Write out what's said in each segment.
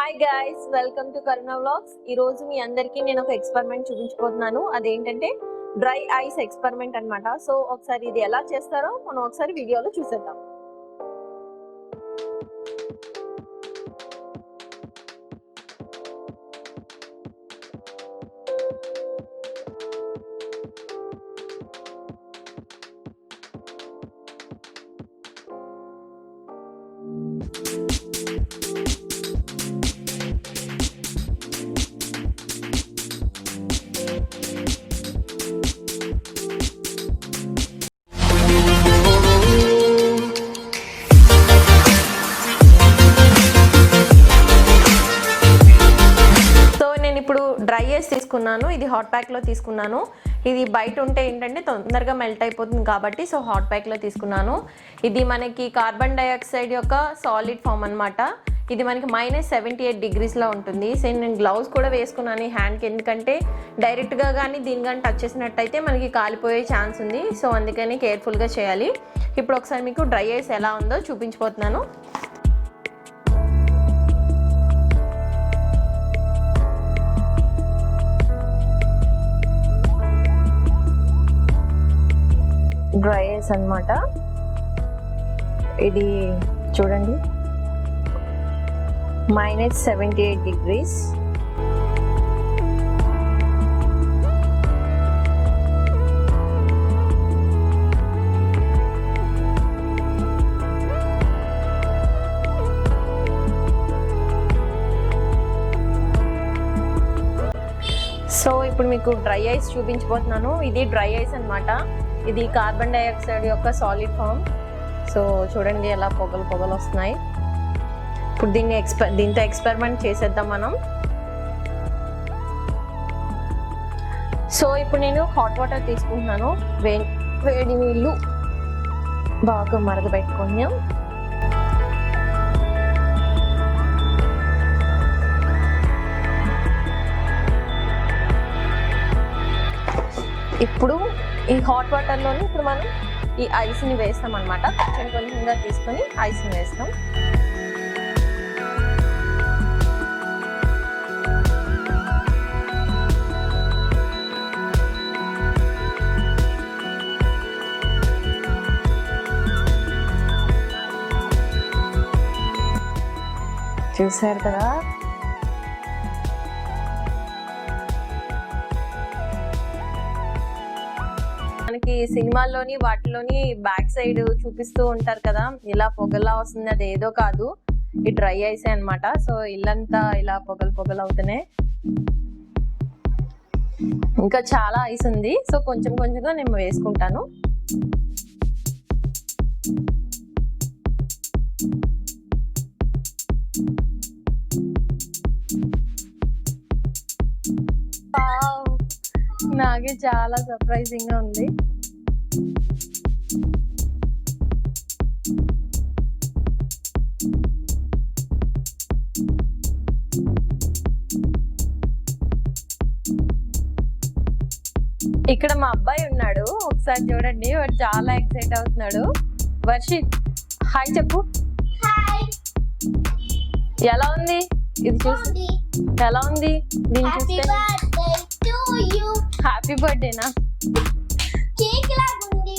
Hi guys, welcome to Karuna vlogs. ఈ రోజు మీ అందరికీ నేను ఒక ఎక్స్పెరిమెంట్ చూపించబోతున్నాను. అదేంటంటే డ్రై ఐస్ ఎక్స్పెరిమెంట్ అన్నమాట. సో ఒకసారి ఇది ఎలా చేస్తారో మనం ఒకసారి వీడియోలో చూసేద్దాం. ఇప్పుడు డ్రై ఐస్ తీసుకున్నాను. ఇది హాట్ ప్యాక్లో తీసుకున్నాను. ఇది బయట ఉంటే ఏంటంటే తొందరగా మెల్ట్ అయిపోతుంది కాబట్టి సో హాట్ ప్యాక్లో తీసుకున్నాను. ఇది మనకి కార్బన్ డైఆక్సైడ్ యొక్క సాలిడ్ ఫామ్ అనమాట. ఇది మనకి -78 డిగ్రీస్లో ఉంటుంది. సో నేను గ్లౌస్ కూడా వేసుకున్నాను హ్యాండ్కి, ఎందుకంటే డైరెక్ట్గా కానీ దీని కానీ టచ్ చేసినట్టయితే మనకి కాలిపోయే ఛాన్స్ ఉంది. సో అందుకని కేర్ఫుల్గా చేయాలి. ఇప్పుడు ఒకసారి మీకు డ్రై ఐస్ ఎలా ఉందో చూపించిపోతున్నాను. డ్రై ఐస్ అన్నమాట. ఇది చూడండి, -78 డిగ్రీస్. సో ఇప్పుడు మీకు డ్రై ఐస్ చూపించబోతున్నాను. ఇది డ్రై ఐస్ అన్నమాట. ఇది కార్బన్ డైఆక్సైడ్ యొక్క సాలిడ్ ఫామ్. సో చూడండి ఎలా పొగలు పొగలు వస్తున్నాయి. ఇప్పుడు దీంతో ఎక్స్పెరిమెంట్ చేసేద్దాం మనం. సో ఇప్పుడు నేను హాట్ వాటర్ తీసుకుంటున్నాను. వేడి నీళ్ళు బాగా మరగబెట్టుకున్నాం. ఇప్పుడు ఈ హాట్ వాటర్లోని ఇప్పుడు మనం ఈ ఐస్ని వేస్తాం అనమాట. కొంచెం కొంచెంగా తీసుకొని ఐస్ని వేస్తాం. చూసారు కదా, మనకి సినిమాల్లోని వాటిలోని బ్యాక్ సైడ్ చూపిస్తూ ఉంటారు కదా, ఇలా పొగలా వస్తుంది. అది ఏదో కాదు, ఈ డ్రై ఐసే అన్నమాట. సో ఇల్లంతా ఇలా పొగలు పొగలు అవుతున్నాయి. ఇంకా చాలా ఐస్ ఉంది. సో కొంచెం కొంచెంగా నేను వేసుకుంటాను. నాకే చాలా సర్ప్రైజింగ్ గా ఉంది. ఇక్కడ మా అబ్బాయి ఉన్నాడు, ఒకసారి చూడండి. వాడు చాలా ఎక్సైట్ అవుతున్నాడు. వర్షిత్, హాయ్ చెప్పు. ఎలా ఉంది ఇది చూసి? ఎలా ఉంది దీన్ని చూస్తే? హ్యాపీ బర్త్డేనా? కేక్ లాగుంది.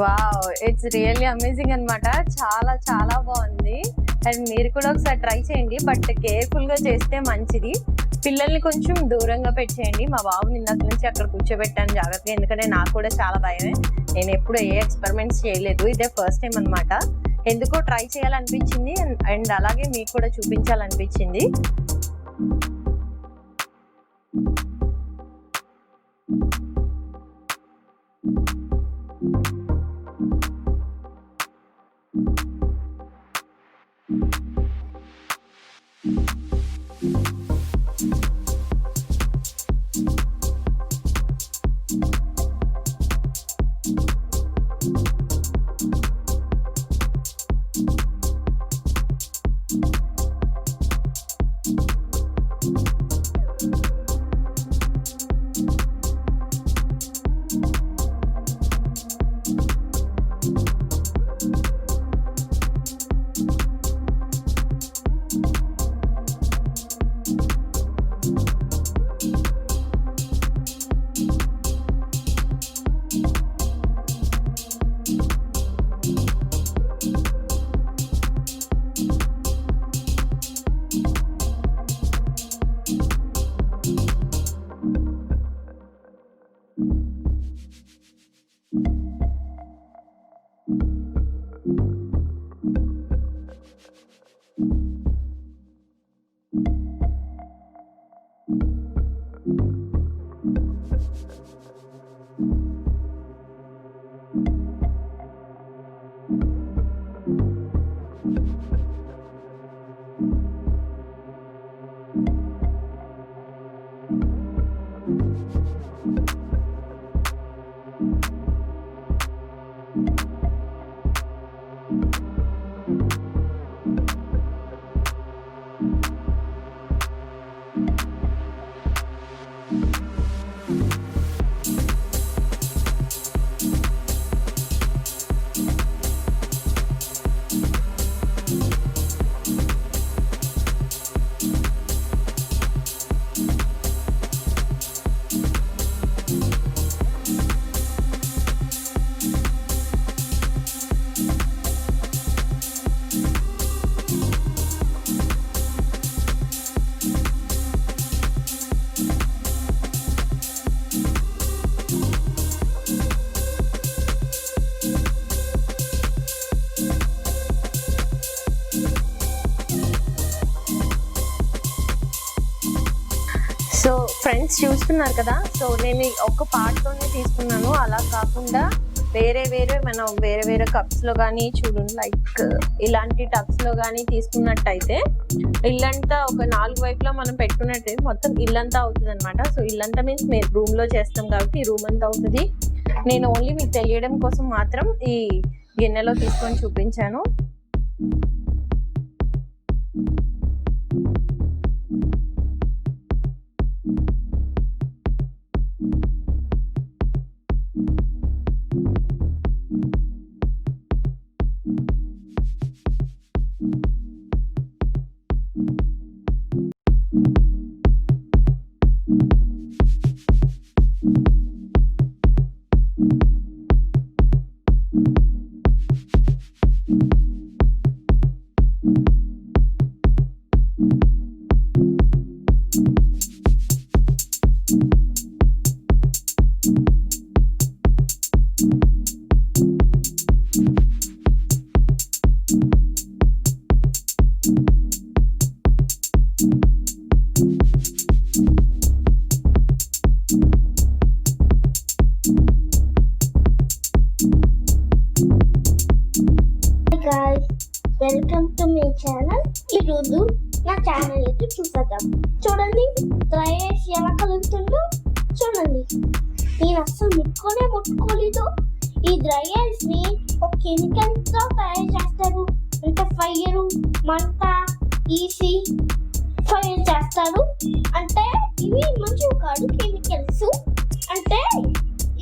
వావ్, ఇట్స్ రియల్లీ అమేజింగ్ అన్నమాట. చాలా చాలా బాగుంది. అండ్ మీరు కూడా ఒకసారి ట్రై చేయండి, బట్ కేర్ఫుల్ గా చేస్తే మంచిది. పిల్లల్ని కొంచెం దూరంగా పెట్టేయండి. మా బాబుని ఇందాక నుంచి అక్కడ కూర్చోబెట్టాను జాగ్రత్తగా, ఎందుకంటే నాకు కూడా చాలా భయమే. నేను ఎప్పుడు ఏ ఎక్స్పెరిమెంట్స్ చేయలేదు, ఇదే ఫస్ట్ టైం అనమాట. ఎందుకో ట్రై చేయాలనిపించింది అండ్ అలాగే మీకు కూడా చూపించాలనిపించింది. చూస్తున్నారు కదా, సో నేను ఒక పార్ట్లోనే తీసుకున్నాను. అలా కాకుండా వేరే మనం వేరే కప్స్లో కానీ చూడండి, లైక్ ఇలాంటి టబ్స్లో కానీ తీసుకున్నట్టయితే ఇల్లంతా ఒక 4 వైపులా మనం పెట్టుకున్నట్టయితే మొత్తం ఇల్లంతా అవుతుంది అనమాట. సో ఇల్లంతా మీన్స్ మేము రూమ్లో చేస్తాం కాబట్టి ఈ రూమ్ అంతా అవుతుంది. నేను ఓన్లీ మీకు తెలియడం కోసం మాత్రం ఈ గిన్నెలో తీసుకొని చూపించాను. Welcome to my channel. ఈరోజు నా ఛానల్ అయితే చూసేద్దాం. చూడండి డ్రై ఐస్ ఎలా కలుగుతుందో చూడండి. నేను అస్సలు ముట్టుకోలేదు. ఈ డ్రై ఐస్ ని ఒక కెమికల్ తో తయారు చేస్తారు. అంటే ఫైర్, మంట, ఈసీ ఫైర్ చేస్తారు. అంటే ఇవి మంచివి కాదు కెమికల్స్. అంటే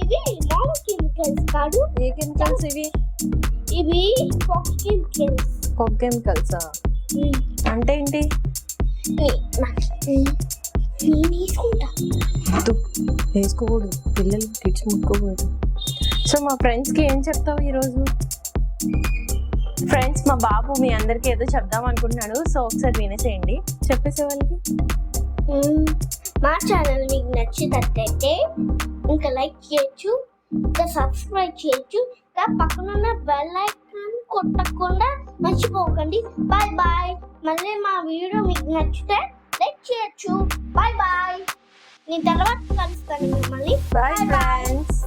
ఇవి మామూలు కెమికల్స్ కాదు. ఏ కెమికల్స్ ఇవి? ఇవి ఫాక్స్ కెమికల్స్. ఫాగ్ కెమికల్సా? అంటే ఏంటి? వేసుకోకూడదు, పిల్లలు కిడ్స్ ముట్టుకోకూడదు. సో మా ఫ్రెండ్స్కి ఏం చెప్తావు ఈరోజు? ఫ్రెండ్స్, మా బాబు మీ అందరికీ ఏదో చెప్దాం అనుకుంటున్నాడు. సో ఒకసారి వినేసేయండి, చెప్పేసే వాళ్ళకి. మా ఛానల్ మీకు నచ్చినట్టయితే ఇంకా లైక్ చేయొచ్చు, ఇంకా సబ్స్క్రైబ్ చేయొచ్చు, ఇంకా పక్కన ఉన్న బెల్ ఐకాన్ కొట్టకుండా మర్చిపోకండి. Bye bye. మళ్ళీ మా వీడియో మీకు నచ్చితే లైక్ చేయొచ్చు. Bye bye. నేను తర్వాత కలుస్తాను మిమ్మల్ని. Bye friends.